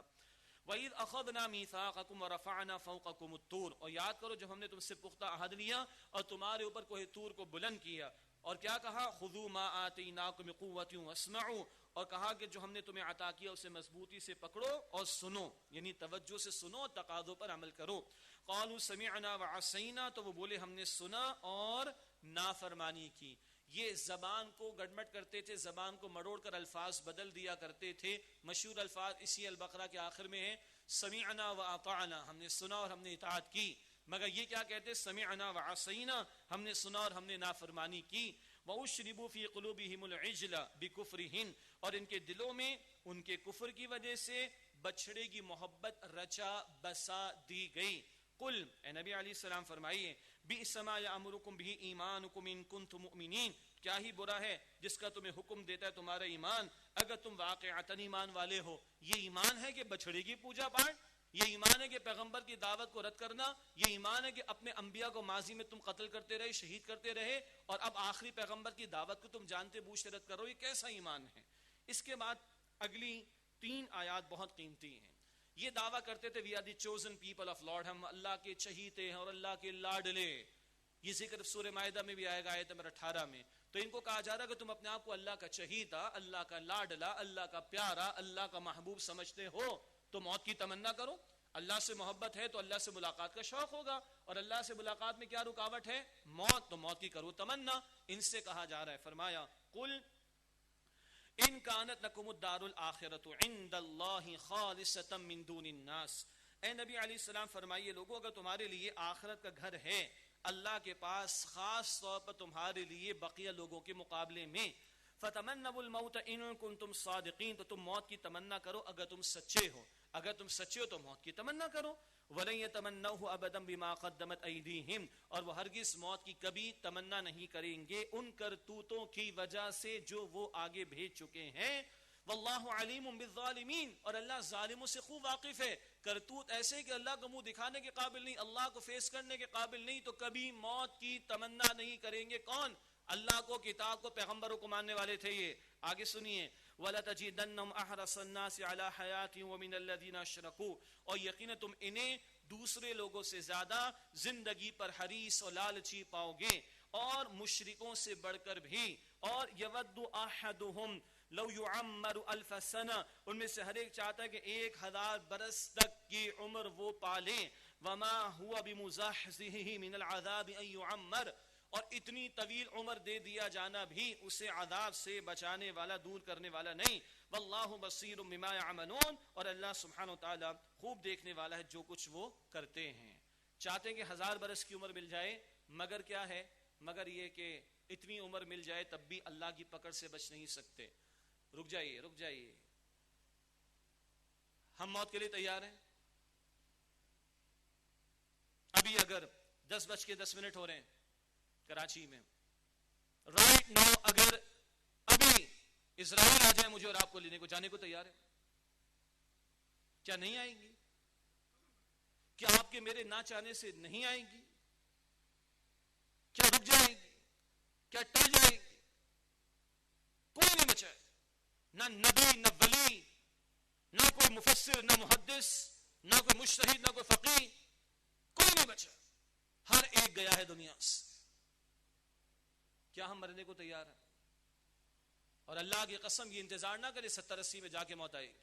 وَإِذْ أَخَذْنَا مِيثَاقَكُمْ وَرَفَعْنَا فَوْقَكُمُ الطُّورَ, اور یاد کرو جب ہم نے تم سے پختہ عہد لیا اور تمہارے اوپر کوہ طور کو بلند کیا. اور کیا کہا خذوا ما آتیناکم بقوۃ واسمعوا، اور کہا کہ جو ہم نے تمہیں عطا کیا اسے مضبوطی سے پکڑو اور سنو، یعنی توجہ سے سنو اور تقاضوں پر عمل کرو. قالوا سمعنا وعصینا، تو وہ بولے ہم نے سنا اور نافرمانی کی. یہ زبان کو گڑمٹ کرتے تھے، زبان کو مڑوڑ کر الفاظ بدل دیا کرتے تھے. مشہور الفاظ اسی البقرہ کے آخر میں ہے سمعنا واطعنا، ہم نے سنا اور ہم نے اطاعت کی. مگر یہ کیا کہتے سمعنا وعصینا، ہم نے سنا اور ہم نے نافرمانی کی. وَأُشْرِبُوا فِي قُلُوبِهِمُ الْعِجْلَ بِكُفْرِهِمْ، اور ان کے دلوں میں ان کے کفر کی وجہ سے بچھڑے کی محبت رچا بسا دی گئی. قل، اے نبی علیہ السلام فرمائیے، بِئْسَ مَا يَأْمُرُكُمْ بِهِ إِيمَانُكُمْ إِن كُنتُم مُؤْمِنِينَ، کیا ہی برا ہے جس کا تمہیں حکم دیتا ہے تمہارا ایمان اگر تم واقعتاً ایمان والے ہو. یہ ایمان ہے کہ بچھڑے کی پوجا پاٹ، یہ ایمان ہے کہ پیغمبر کی دعوت کو رد کرنا، یہ ایمان ہے کہ اپنے انبیاء کو ماضی میں تم قتل کرتے رہے، شہید کرتے رہے، اور اب آخری پیغمبر کی دعوت کو تم جانتے بوجھتے رد کرو. یہ کیسا ایمان ہے؟ اس کے بعد اگلی 3 آیات بہت قیمتی ہیں. یہ دعویٰ کرتے تھے we are the chosen people of lord, ہم اللہ کے چہیتے ہیں اور اللہ کے لاڈلے. یہ ذکر سورہ مائدہ میں بھی آئے گا آیت نمبر 18 میں. تو ان کو کہا جا رہا ہے کہ تم اپنے آپ کو اللہ کا چہیتا، اللہ کا لاڈلا، اللہ کا پیارا، اللہ کا محبوب سمجھتے ہو تو موت کی تمنا کرو. اللہ سے محبت ہے تو اللہ سے ملاقات کا شوق ہوگا، اور اللہ سے ملاقات میں کیا رکاوٹ ہے؟ موت. تو موت کی کرو تمنا. ان سے کہا جا رہا ہے، فرمایا قل ان کانت لکم الدار الآخرۃ عند اللہ خالصۃ من دون الناس. اے نبی علیہ السلام فرمائیے لوگوں، اگر تمہارے لیے آخرت کا گھر ہے اللہ کے پاس خاص طور پر تمہارے لیے بقیہ لوگوں کے مقابلے میں، فتمنوا الموت ان کنتم صادقین، تو تم موت کی تمنا کرو اگر تم سچے ہو. اگر تم سچے ہو تو موت کی تمنا کرو. وَلَن يَتَمَنَّوْهُ أَبَدًا بِمَا قَدَّمَتْ أَيْدِيهِمْ، اور وہ ہرگز موت کی کبھی تمنا نہیں کریں گے ان کرتوتوں کی وجہ سے جو وہ آگے بھیج چکے ہیں. وَاللَّهُ عَلِيمٌ بِالظَّالِمِينَ، اور اللہ ظالموں سے خوب واقف ہے. کرتوت ایسے کہ اللہ کو منہ دکھانے کے قابل نہیں، اللہ کو فیس کرنے کے قابل نہیں، تو کبھی موت کی تمنا نہیں کریں گے. کون؟ اللہ کو، کتاب کو، پیغمبروں کو ماننے والے تھے. یہ آگے سنیے، وَلَتَجِدَنَّهُمْ أَحْرَصَ النَّاسِ عَلَى حَيَاةٍ وَمِنَ الَّذِينَ أَشْرَكُوا، اور یقینا تم انہیں دوسرے لوگوں سے زیادہ زندگی پر حریص اور لالچی پاؤ گے، اور مشرکوں سے بڑھ کر بھی. اور يَوَدُّ أَحَدُهُمْ لو يعمر الف سنہ، ان میں سے ہر ایک چاہتا ہے کہ 1000 برس تک کی عمر وہ پالے. وما هو بمزحزحه من العذاب ان يعمر، اور اتنی طویل عمر دے دیا جانا بھی اسے عذاب سے بچانے والا، دور کرنے والا نہیں. واللہ بصیر بما يعملون، اور اللہ سبحانہ وتعالی خوب دیکھنے والا ہے جو کچھ وہ کرتے ہیں. چاہتے ہیں کہ 1000 برس کی عمر مل جائے، مگر کیا ہے؟ مگر یہ کہ اتنی عمر مل جائے تب بھی اللہ کی پکڑ سے بچ نہیں سکتے. رک جائیے رک جائیے، ہم موت کے لیے تیار ہیں؟ ابھی اگر 10:10 ہو رہے ہیں کراچی میں، رائٹ ناؤ، اگر ابھی اسرائیل آ جائے مجھے اور آپ کو لینے کو، جانے کو تیار ہے؟ کیا نہیں آئیں گی؟ کیا آپ کے میرے نہ چاہنے سے نہیں آئیں گی؟ کیا رک جائیں گی؟ کیا ٹل جائیں گی؟ کوئی نہیں بچا ہے، نہ نبی، نہ ولی، نہ کوئی مفسر، نہ محدث، نہ کوئی مجتہد، نہ کوئی فقیہ، کوئی نہیں بچا. ہر ایک گیا ہے دنیا سے. کیا ہم مرنے کو تیار ہیں؟ اور اللہ کی قسم یہ انتظار نہ کرے 70-80 میں جا کے موت آئے گی.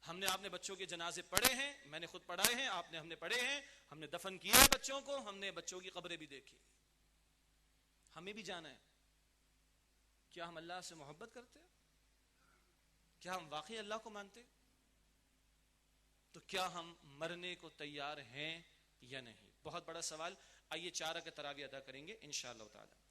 ہم نے، آپ نے بچوں کے جنازے پڑھے ہیں، میں نے خود پڑھائے ہیں، آپ نے، ہم نے پڑھے ہیں، ہم نے دفن کیا ہے بچوں کو، ہم نے بچوں کی قبریں بھی دیکھی. ہمیں بھی جانا ہے. کیا ہم اللہ سے محبت کرتے ہیں؟ کیا ہم واقعی اللہ کو مانتے؟ تو کیا ہم مرنے کو تیار ہیں یا نہیں؟ بہت بڑا سوال. آئیے 4 رکعت تراویح ادا کریں گے انشاءاللہ تعالی.